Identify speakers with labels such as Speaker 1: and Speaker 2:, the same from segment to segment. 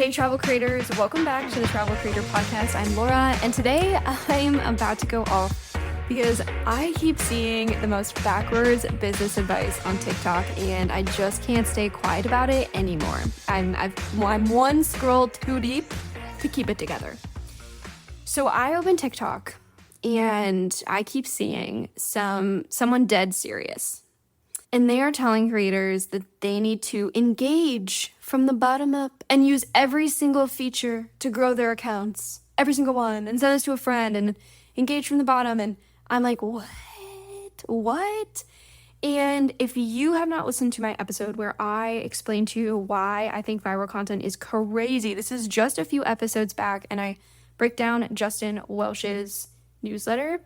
Speaker 1: Hey travel creators, welcome back to the Travel Creator Podcast. I'm Laura, and today I'm about to go off because I keep seeing the most backwards business advice on TikTok, and I just can't stay quiet about it anymore. I'm one scroll too deep to keep it together. So I open TikTok, and I keep seeing someone dead serious. And they are telling creators that they need to engage from the bottom up and use every single feature to grow their accounts. Every single one. And send this to a friend and engage from the bottom. And I'm like, what? And if you have not listened to my episode where I explain to you why I think viral content is crazy, this is just a few episodes back, and I break down Justin Welsh's newsletter.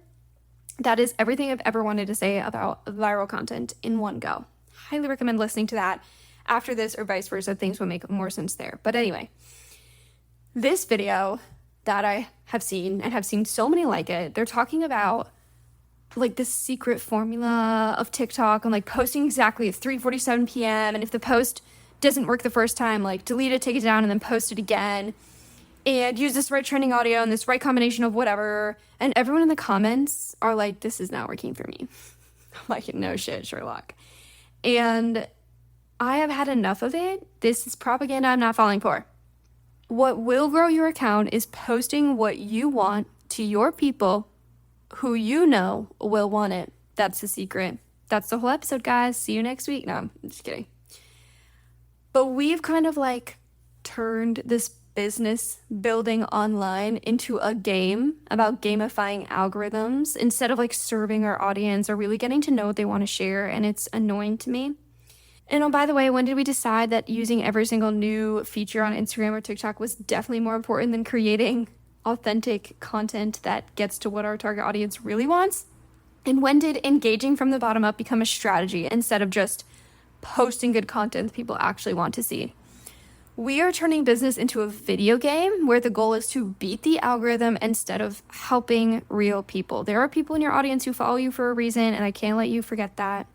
Speaker 1: That is everything I've ever wanted to say about viral content in one go. Highly recommend listening to that after this, or vice versa. Things will make more sense there. But anyway, this video that I have seen, and have seen so many like it, they're talking about like this secret formula of TikTok and like posting exactly at 3:47 p.m. And if the post doesn't work the first time, like delete it, take it down, and then post it again. And use this right trending audio and this right combination of whatever. And everyone in the comments are like, this is not working for me. I'm like, no shit, Sherlock. And I have had enough of it. This is propaganda I'm not falling for. What will grow your account is posting what you want to your people who you know will want it. That's the secret. That's the whole episode, guys. See you next week. No, I'm just kidding. But we've kind of like turned this business building online into a game about gamifying algorithms instead of like serving our audience or really getting to know what they want to share, and it's annoying to me. And oh, by the way, when did we decide that using every single new feature on Instagram or TikTok was definitely more important than creating authentic content that gets to what our target audience really wants? And when did engaging from the bottom up become a strategy instead of just posting good content that people actually want to see? We are turning business into a video game where the goal is to beat the algorithm instead of helping real people. There are people in your audience who follow you for a reason, and I can't let you forget that.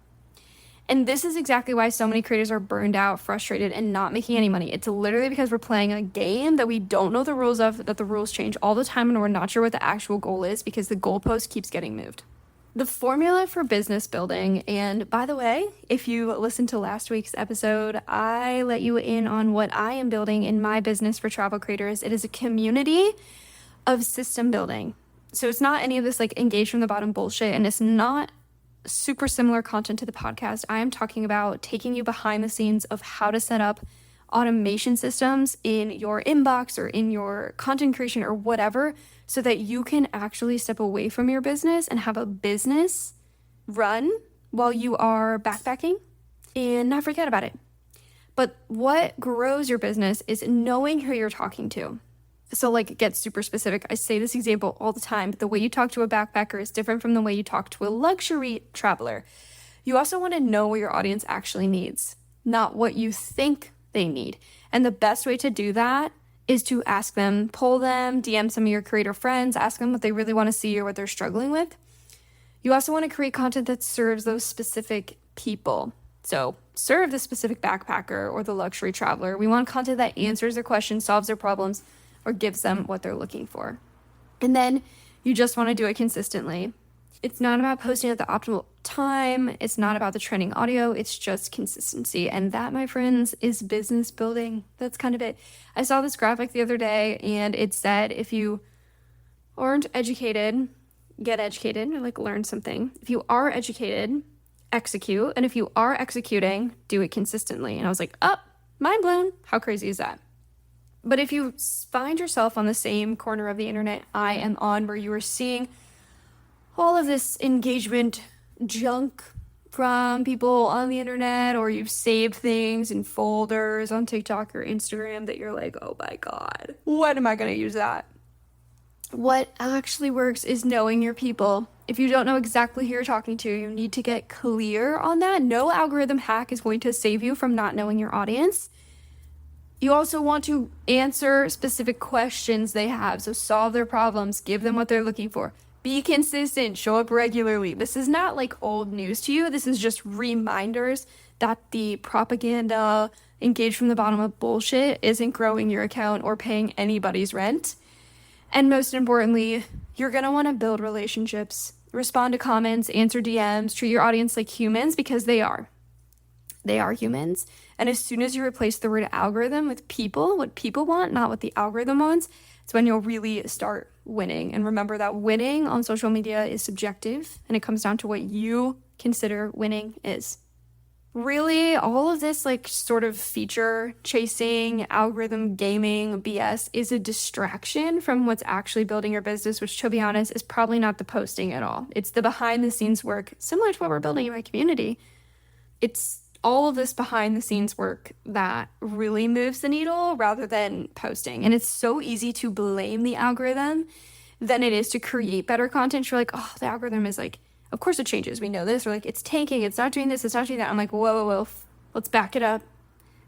Speaker 1: And this is exactly why so many creators are burned out, frustrated, and not making any money. It's literally because we're playing a game that we don't know the rules of, that the rules change all the time, and we're not sure what the actual goal is because the goalpost keeps getting moved. The formula for business building, and by the way, if you listened to last week's episode, I let you in on what I am building in my business for travel creators. It is a community of system building. So it's not any of this like engage from the bottom bullshit, and it's not super similar content to the podcast. I am talking about taking you behind the scenes of how to set up automation systems in your inbox or in your content creation or whatever, so that you can actually step away from your business and have a business run while you are backpacking and not forget about it. But what grows your business is knowing who you're talking to. So like, get super specific. I say this example all the time, but the way you talk to a backpacker is different from the way you talk to a luxury traveler. You also want to know what your audience actually needs, not what you think they need. And the best way to do that is to ask them, poll them, DM some of your creator friends, ask them what they really want to see or what they're struggling with. You also want to create content that serves those specific people. So serve the specific backpacker or the luxury traveler. We want content that answers their questions, solves their problems, or gives them what they're looking for. And then you just want to do it consistently. It's not about posting at the optimal time. It's not about the trending audio. It's just consistency. And that, my friends, is business building. That's kind of it. I saw this graphic the other day, and it said, if you aren't educated, get educated, or like learn something. If you are educated, execute. And if you are executing, do it consistently. And I was like, oh, mind blown. How crazy is that? But if you find yourself on the same corner of the internet I am on, where you are seeing all of this engagement junk from people on the internet, or you've saved things in folders on TikTok or Instagram that you're like, oh my God, when am I going to use that? What actually works is knowing your people. If you don't know exactly who you're talking to, you need to get clear on that. No algorithm hack is going to save you from not knowing your audience. You also want to answer specific questions they have. So solve their problems, give them what they're looking for. Be consistent, show up regularly. This is not like old news to you. This is just reminders that the propaganda engaged from the bottom of bullshit isn't growing your account or paying anybody's rent. And most importantly, you're going to want to build relationships, respond to comments, answer DMs, treat your audience like humans, because they are. They are humans. And as soon as you replace the word algorithm with people, what people want, not what the algorithm wants, it's when you'll really start winning. And remember that winning on social media is subjective, and it comes down to what you consider winning is. Really, all of this like sort of feature chasing, algorithm gaming, BS is a distraction from what's actually building your business, which, to be honest, is probably not the posting at all. It's the behind the scenes work, similar to what we're building in my community. It's all of this behind the scenes work that really moves the needle rather than posting. And it's so easy to blame the algorithm than it is to create better content. You're like, oh, the algorithm is like, of course it changes. We know this. We're like, it's tanking. It's not doing this. It's not doing that. I'm like, whoa. Let's back it up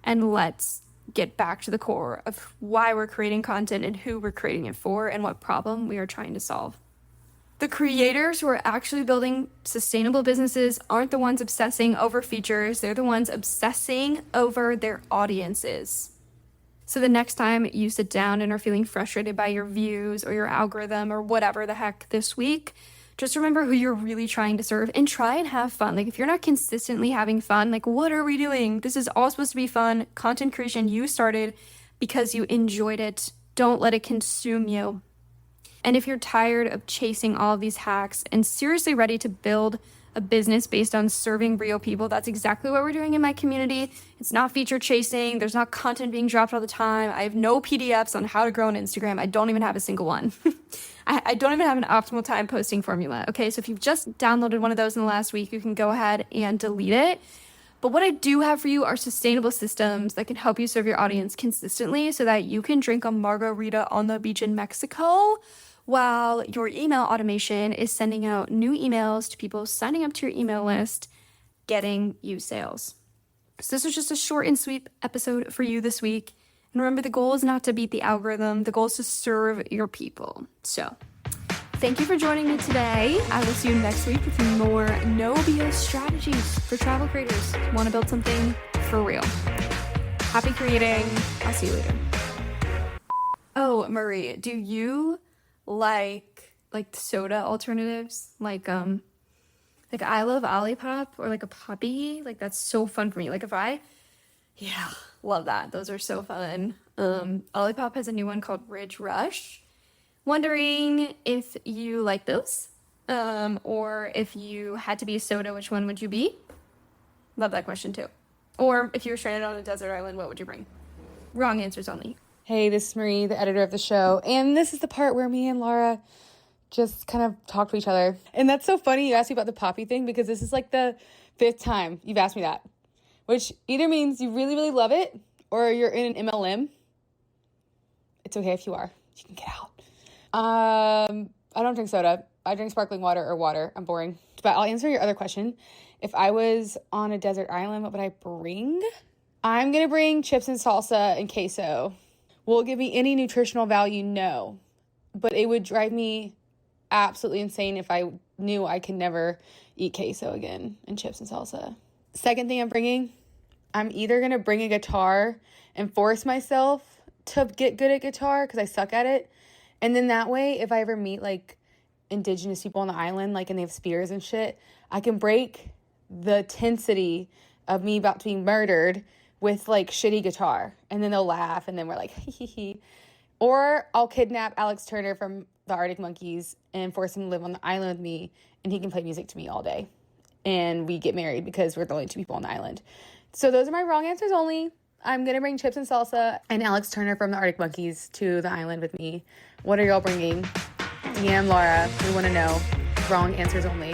Speaker 1: and let's get back to the core of why we're creating content and who we're creating it for and what problem we are trying to solve. The creators who are actually building sustainable businesses aren't the ones obsessing over features. They're the ones obsessing over their audiences. So the next time you sit down and are feeling frustrated by your views or your algorithm or whatever the heck this week, just remember who you're really trying to serve and try and have fun. Like, if you're not consistently having fun, like, what are we doing? This is all supposed to be fun. Content creation you started because you enjoyed it. Don't let it consume you. And if you're tired of chasing all of these hacks and seriously ready to build a business based on serving real people, that's exactly what we're doing in my community. It's not feature chasing. There's not content being dropped all the time. I have no PDFs on how to grow on Instagram. I don't even have a single one. I don't even have an optimal time posting formula. Okay, so if you've just downloaded one of those in the last week, you can go ahead and delete it. But what I do have for you are sustainable systems that can help you serve your audience consistently so that you can drink a margarita on the beach in Mexico while your email automation is sending out new emails to people signing up to your email list, getting you sales. So this was just a short and sweet episode for you this week. And remember, the goal is not to beat the algorithm. The goal is to serve your people. So thank you for joining me today. I will see you next week with more no BS strategies for travel creators who want to build something for real. Happy creating. I'll see you later. Oh, Marie, do you like soda alternatives? Like I love Olipop or like a Poppy. Like, that's so fun for me. Like, love that. Those are so fun. Olipop has a new one called Ridge Rush. Wondering if you like those, or if you had to be a soda, which one would you be? Love that question too. Or if you were stranded on a desert island, what would you bring? Wrong answers only.
Speaker 2: Hey, this is Marie, the editor of the show, and this is the part where me and Laura just kind of talk to each other. And that's so funny you asked me about the Poppy thing, because this is like the 5th time you've asked me that, which either means you really, really love it or you're in an MLM. It's okay if you are. You can get out. I don't drink soda. I drink sparkling water or water. I'm boring. But I'll answer your other question. If I was on a desert island, what would I bring? I'm going to bring chips and salsa and queso. Will it give me any nutritional value? No. But it would drive me absolutely insane if I knew I could never eat queso again and chips and salsa. Second thing I'm bringing, I'm either going to bring a guitar and force myself to get good at guitar because I suck at it. And then that way, if I ever meet like indigenous people on the island, like, and they have spears and shit, I can break the tensity of me about to be murdered with like shitty guitar, and then they'll laugh, and then we're like, hee hee hee. Or I'll kidnap Alex Turner from the Arctic Monkeys and force him to live on the island with me, and he can play music to me all day. And we get married because we're the only 2 people on the island. So those are my wrong answers only. I'm going to bring chips and salsa and Alex Turner from the Arctic Monkeys to the island with me. What are y'all bringing? DM Laura. We want to know. Wrong answers only.